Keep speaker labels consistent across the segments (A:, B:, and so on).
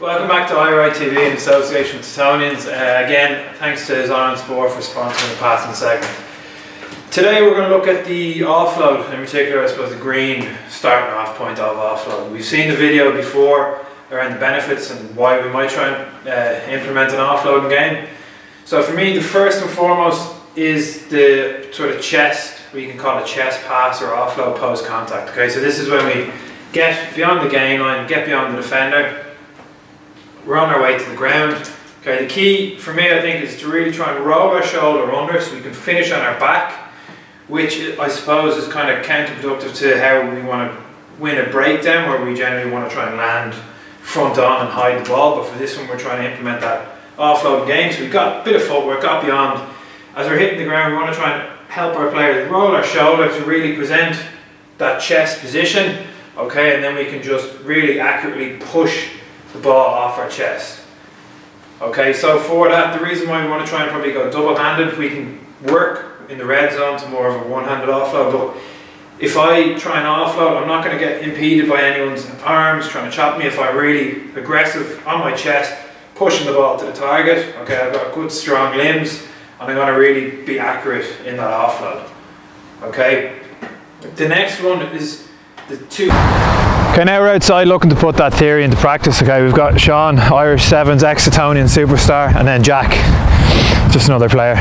A: Welcome back to iRide TV in association with Titonians. Again, thanks to Zion Sport for sponsoring the passing segment. Today we're going to look at the offload, in particular I suppose the green starting off point of offload. We've seen the video before around the benefits and why we might try and implement an offloading game. So for me, the first and foremost is the sort of chest, we can call it chest pass or offload post contact. Okay, so this is when we get beyond the gain line, get beyond the defender. We're on our way to the ground. Okay, the key for me I think is to really try and roll our shoulder under so we can finish on our back, which I suppose is kind of counterproductive to how we want to win a breakdown, where we generally want to try and land front on and hide the ball. But for this one we're trying to implement that offloading game, so we've got a bit of footwork, got beyond. As we're hitting the ground we want to try and help our players roll our shoulder to really present that chest position, okay, and then we can just really accurately push the ball off our chest. Okay, so for that, the reason why we want to try and probably go double-handed, we can work in the red zone to more of a one-handed offload, but if I try and offload, I'm not going to get impeded by anyone's arms trying to chop me. If I'm really aggressive on my chest, pushing the ball to the target, okay, I've got good strong limbs and I'm going to really be accurate in that offload. Okay, the next one is the two.
B: Okay, now we're outside looking to put that theory into practice. Okay, we've got Sean, Irish Sevens, ex-Titonian superstar, and then Jack, just another player.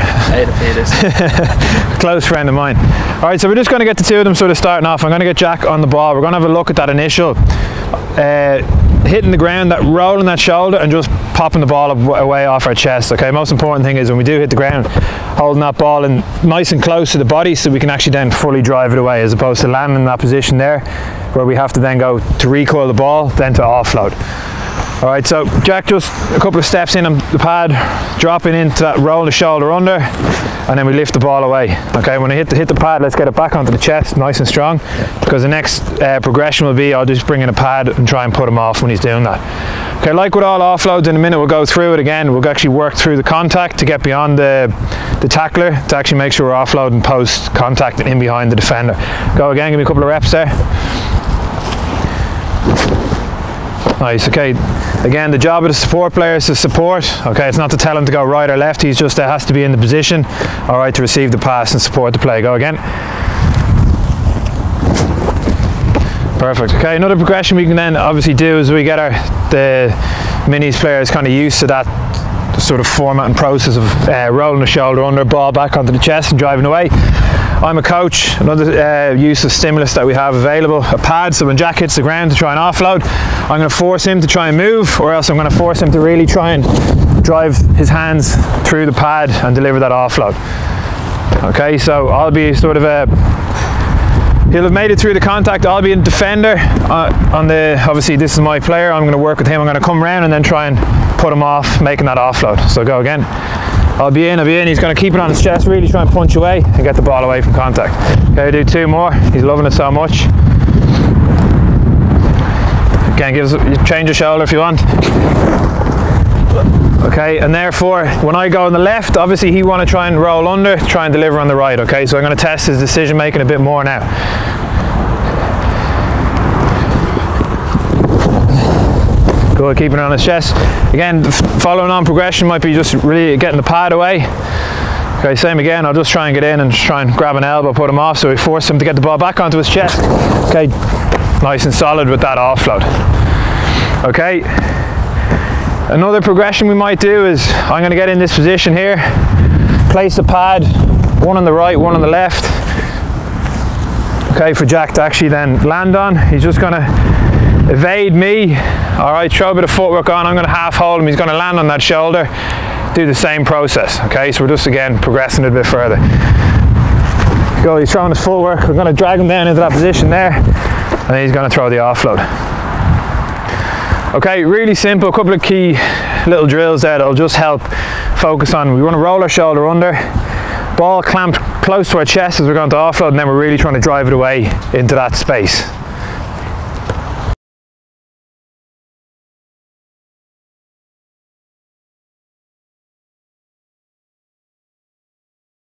B: Close friend of mine. Alright, so we're just going to get the two of them sort of starting off. I'm going to get Jack on the ball. We're going to have a look at that initial hitting the ground, that rolling that shoulder and just popping the ball away off our chest. Okay, most important thing is when we do hit the ground, holding that ball in nice and close to the body so we can actually then fully drive it away, as opposed to landing in that position there where we have to then go to recoil the ball, then to offload. Alright, so Jack just a couple of steps in on the pad, dropping into that, roll the shoulder under, and then we lift the ball away. Okay, when I hit the pad, let's get it back onto the chest nice and strong, because the next progression will be I'll just bring in a pad and try and put him off when he's doing that. Okay, like with all offloads, in a minute we'll go through it again. We'll actually work through the contact to get beyond the tackler to actually make sure we're offloading post contact and in behind the defender. Go again, give me a couple of reps there. Nice. Okay, again, the job of the support player is to support. Okay, it's not to tell him to go right or left, he's just has to be in the position, alright, to receive the pass and support the play. Go again. Perfect. Okay, another progression we can then obviously do is we get the minis players kind of used to that sort of format and process of rolling the shoulder under, ball back onto the chest and driving away. I'm a coach. Another use of stimulus that we have available, a pad, so when Jack hits the ground to try and offload, I'm going to force him to try and move, or else I'm going to force him to really try and drive his hands through the pad and deliver that offload. Okay, so I'll be sort of he'll have made it through the contact, I'll be a defender obviously this is my player, I'm going to work with him, I'm going to come around and then try and put him off, making that offload. So go again. I'll be in, he's going to keep it on his chest, really try and punch away and get the ball away from contact. Okay, do two more, he's loving it so much. Again, change your shoulder if you want. Okay, and therefore, when I go on the left, obviously he want to try and roll under, try and deliver on the right, okay? So I'm going to test his decision making a bit more now. Good, keeping it on his chest. Again, following on progression might be just really getting the pad away. Okay, same again, I'll just try and get in and try and grab an elbow, put him off, so we force him to get the ball back onto his chest. Okay, nice and solid with that offload. Okay, another progression we might do is I'm going to get in this position here, place the pad, one on the right, one on the left. Okay, for Jack to actually then land on. He's just going to evade me. Alright, throw a bit of footwork on, I'm going to half hold him, he's going to land on that shoulder, do the same process. Okay, so we're just again progressing it a bit further. Go, he's throwing his footwork, we're going to drag him down into that position there, and then he's going to throw the offload. Okay, really simple, a couple of key little drills there that'll just help focus on, we want to roll our shoulder under, ball clamped close to our chest as we're going to offload, and then we're really trying to drive it away into that space.